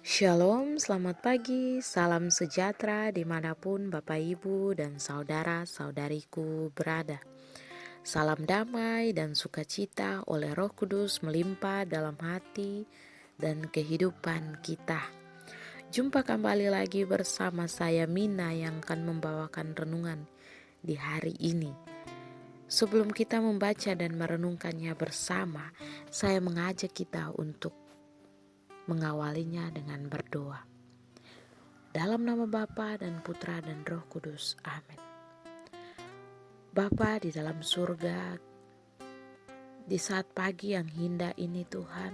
Shalom, selamat pagi, salam sejahtera dimanapun Bapak Ibu dan saudara-saudariku berada. Salam damai dan sukacita oleh Roh Kudus melimpah dalam hati dan kehidupan kita. Jumpa kembali lagi bersama saya Mina yang akan membawakan renungan di hari ini. Sebelum kita membaca dan merenungkannya bersama, saya mengajak kita untuk mengawalinya dengan berdoa. Dalam nama Bapa dan Putra dan Roh Kudus. Amin. Bapa di dalam surga, di saat pagi yang indah ini Tuhan,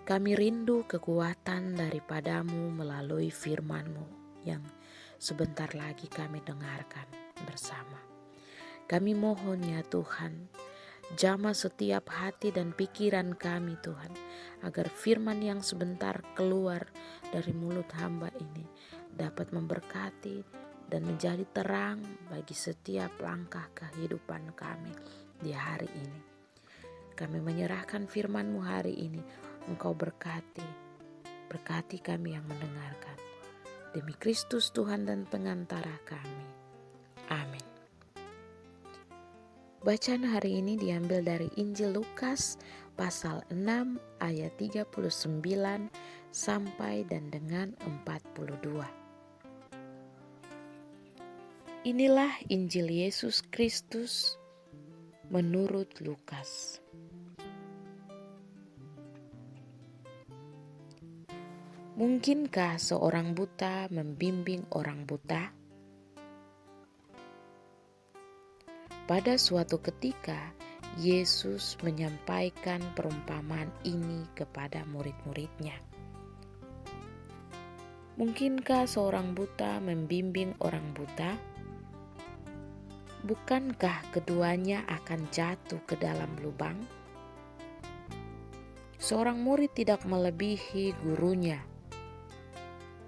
kami rindu kekuatan daripadamu melalui firman-Mu yang sebentar lagi kami dengarkan bersama. Kami mohon ya Tuhan, jamah setiap hati dan pikiran kami Tuhan, agar firman yang sebentar keluar dari mulut hamba ini dapat memberkati dan menjadi terang bagi setiap langkah kehidupan kami di hari ini. Kami menyerahkan firman-Mu hari ini, Engkau berkati kami yang mendengarkan. Demi Kristus Tuhan dan pengantara kami. Amin. Bacaan hari ini diambil dari Injil Lukas pasal 6 ayat 39 sampai dan dengan 42. Inilah Injil Yesus Kristus menurut Lukas. Mungkinkah seorang buta membimbing orang buta? Pada suatu ketika, Yesus menyampaikan perumpamaan ini kepada murid-muridnya. Mungkinkah seorang buta membimbing orang buta? Bukankah keduanya akan jatuh ke dalam lubang? Seorang murid tidak melebihi gurunya,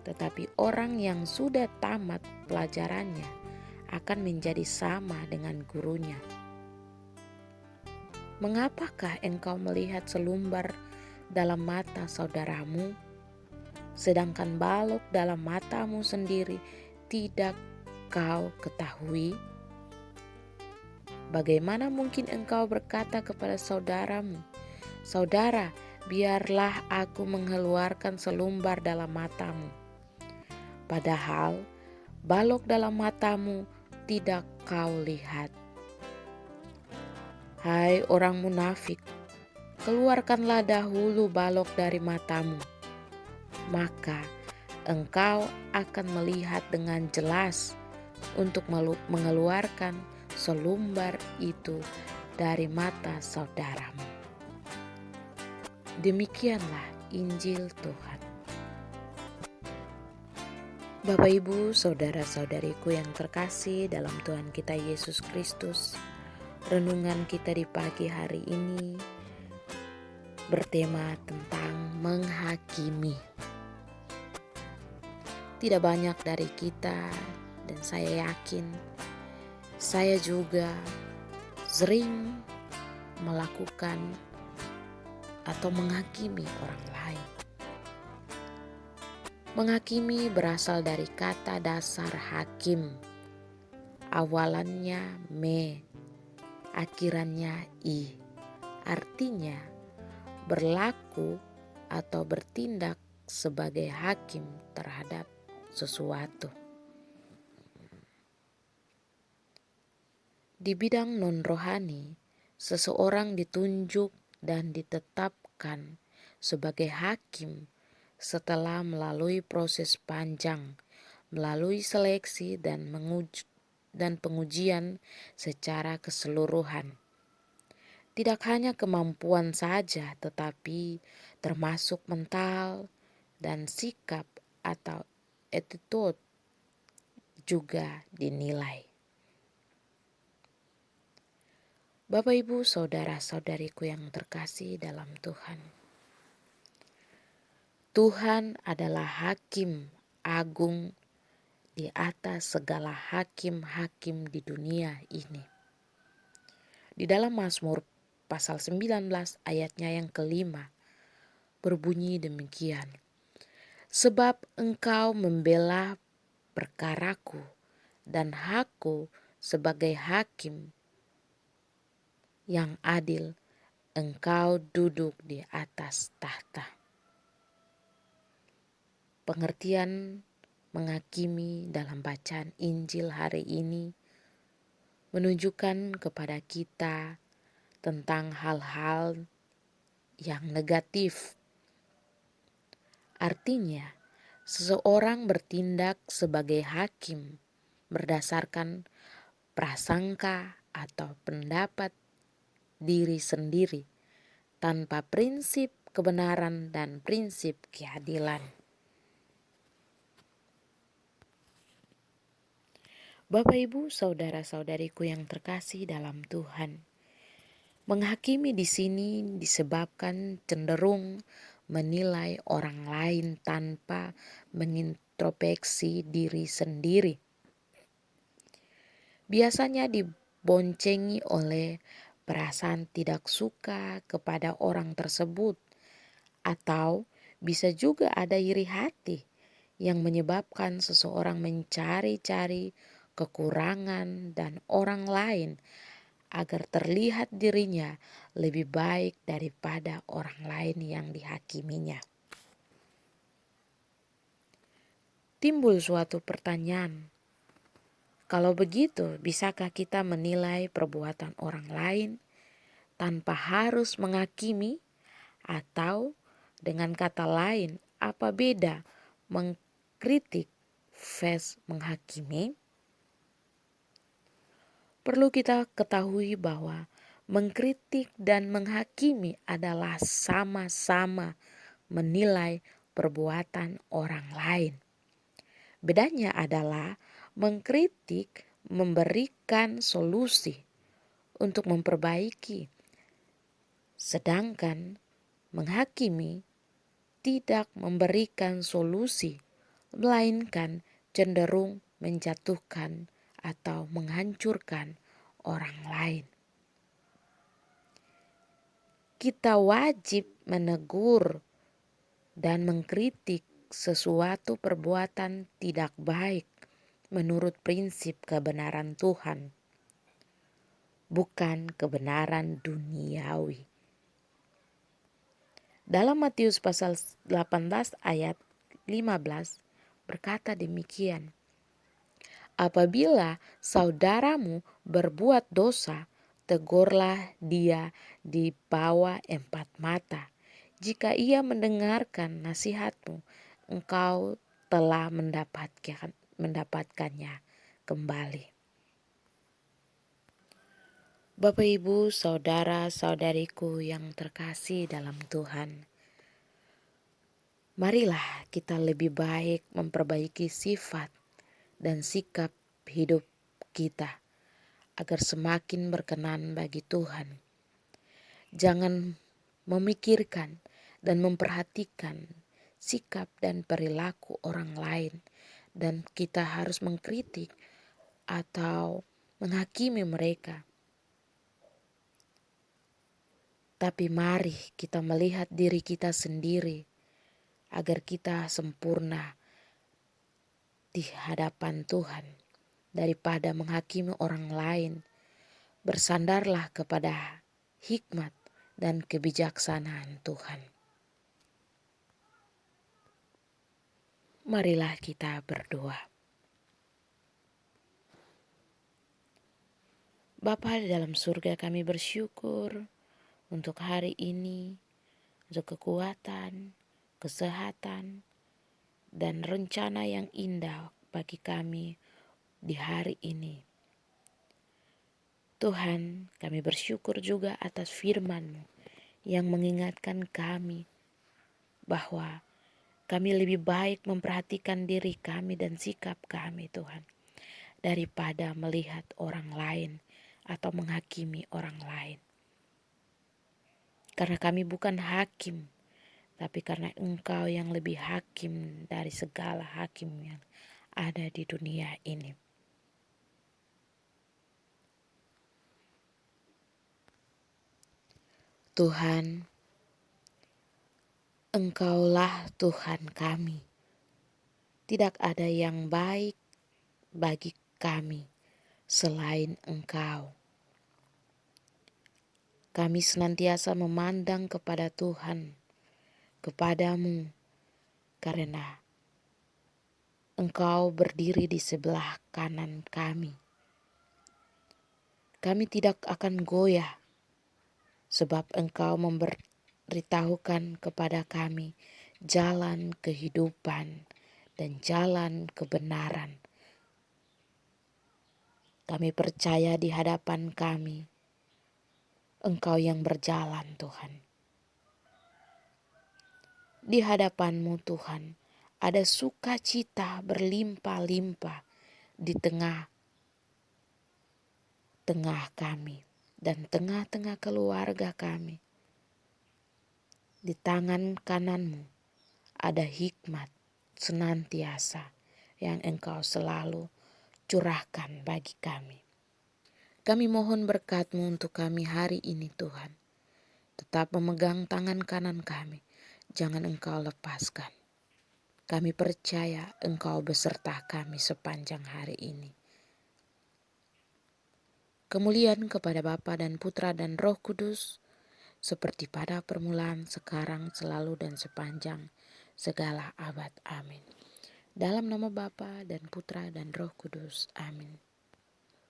tetapi orang yang sudah tamat pelajarannya akan menjadi sama dengan gurunya. Mengapakah engkau melihat selumbar dalam mata saudaramu, sedangkan balok dalam matamu sendiri tidak kau ketahui? Bagaimana mungkin engkau berkata kepada saudaramu, "Saudara, biarlah aku mengeluarkan selumbar dalam matamu," padahal balok dalam matamu tidak kau lihat? Hai orang munafik, keluarkanlah dahulu balok dari matamu, maka engkau akan melihat dengan jelas untuk mengeluarkan selumbar itu dari mata saudaramu. Demikianlah Injil Tuhan. Bapak Ibu, saudara-saudariku yang terkasih dalam Tuhan kita Yesus Kristus, renungan kita di pagi hari ini bertema tentang menghakimi. Tidak banyak dari kita, dan saya yakin saya juga sering melakukan atau menghakimi orang lain. Menghakimi berasal dari kata dasar hakim. Awalannya me, akhirannya i. Artinya berlaku atau bertindak sebagai hakim terhadap sesuatu. Di bidang non-rohani, seseorang ditunjuk dan ditetapkan sebagai hakim setelah melalui proses panjang, melalui seleksi dan pengujian secara keseluruhan. Tidak hanya kemampuan saja, tetapi termasuk mental dan sikap atau attitude juga dinilai. Bapak Ibu, saudara-saudariku yang terkasih dalam Tuhan. Tuhan adalah hakim agung di atas segala hakim-hakim di dunia ini. Di dalam Mazmur pasal 19 ayatnya yang kelima, berbunyi demikian. Sebab engkau membela perkaraku dan hakku sebagai hakim yang adil, engkau duduk di atas tahta. Pengertian menghakimi dalam bacaan Injil hari ini menunjukkan kepada kita tentang hal-hal yang negatif. Artinya, seseorang bertindak sebagai hakim berdasarkan prasangka atau pendapat diri sendiri tanpa prinsip kebenaran dan prinsip keadilan. Bapak, Ibu, saudara-saudariku yang terkasih dalam Tuhan, menghakimi di sini disebabkan cenderung menilai orang lain tanpa mengintrospeksi diri sendiri. Biasanya diboncengi oleh perasaan tidak suka kepada orang tersebut, atau bisa juga ada iri hati yang menyebabkan seseorang mencari-cari kekurangan dan orang lain agar terlihat dirinya lebih baik daripada orang lain yang dihakiminya. Timbul suatu pertanyaan, kalau begitu bisakah kita menilai perbuatan orang lain tanpa harus menghakimi? Atau dengan kata lain, apa beda mengkritik versus menghakimi? Perlu kita ketahui bahwa mengkritik dan menghakimi adalah sama-sama menilai perbuatan orang lain. Bedanya adalah mengkritik memberikan solusi untuk memperbaiki, sedangkan menghakimi tidak memberikan solusi, melainkan cenderung menjatuhkan atau menghancurkan orang lain. Kita wajib menegur dan mengkritik sesuatu perbuatan tidak baik menurut prinsip kebenaran Tuhan, bukan kebenaran duniawi. Dalam Matius pasal 18 ayat 15 berkata demikian, apabila saudaramu berbuat dosa, tegurlah dia di bawah 4 mata. Jika ia mendengarkan nasihatmu, engkau telah mendapatkannya kembali. Bapak, Ibu, saudara-saudariku yang terkasih dalam Tuhan, marilah kita lebih baik memperbaiki sifat dan sikap hidup kita agar semakin berkenan bagi Tuhan. Jangan memikirkan dan memperhatikan sikap dan perilaku orang lain, dan kita harus mengkritik atau menghakimi mereka. Tapi mari kita melihat diri kita sendiri agar kita sempurna di hadapan Tuhan. Daripada menghakimi orang lain, bersandarlah kepada hikmat dan kebijaksanaan Tuhan. Marilah kita berdoa. Bapa di dalam surga, kami bersyukur untuk hari ini, untuk kekuatan, kesehatan, dan rencana yang indah bagi kami di hari ini. Tuhan, kami bersyukur juga atas firman-Mu yang mengingatkan kami bahwa kami lebih baik memperhatikan diri kami dan sikap kami, Tuhan, daripada melihat orang lain atau menghakimi orang lain. Karena kami bukan hakim, tapi karena Engkau yang lebih hakim dari segala hakim yang ada di dunia ini. Tuhan, Engkaulah Tuhan kami. Tidak ada yang baik bagi kami selain Engkau. Kami senantiasa memandang kepada Tuhan, kepadamu, karena Engkau berdiri di sebelah kanan kami. Kami tidak akan goyah, sebab Engkau memberitahukan kepada kami jalan kehidupan dan jalan kebenaran. Kami percaya di hadapan kami, Engkau yang berjalan, Tuhan. Di hadapan-Mu, Tuhan, ada sukacita berlimpah-limpah di tengah-tengah kami dan tengah-tengah keluarga kami. Di tangan kanan-Mu ada hikmat senantiasa yang Engkau selalu curahkan bagi kami. Kami mohon berkat-Mu untuk kami hari ini, Tuhan. Tetap memegang tangan kanan kami, jangan Engkau lepaskan. Kami percaya Engkau beserta kami sepanjang hari ini. Kemuliaan kepada Bapa dan Putra dan Roh Kudus, seperti pada permulaan, sekarang, selalu, dan sepanjang segala abad. Amin. Dalam nama Bapa dan Putra dan Roh Kudus. Amin.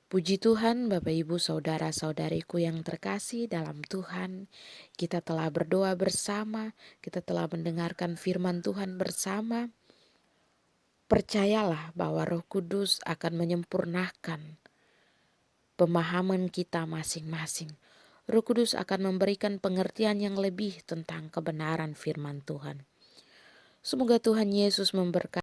Puji Tuhan, Bapak Ibu Saudara-saudariku yang terkasih dalam Tuhan. Kita telah berdoa bersama, kita telah mendengarkan firman Tuhan bersama. Percayalah bahwa Roh Kudus akan menyempurnakan pemahaman kita masing-masing. Roh Kudus akan memberikan pengertian yang lebih tentang kebenaran firman Tuhan. Semoga Tuhan Yesus memberkati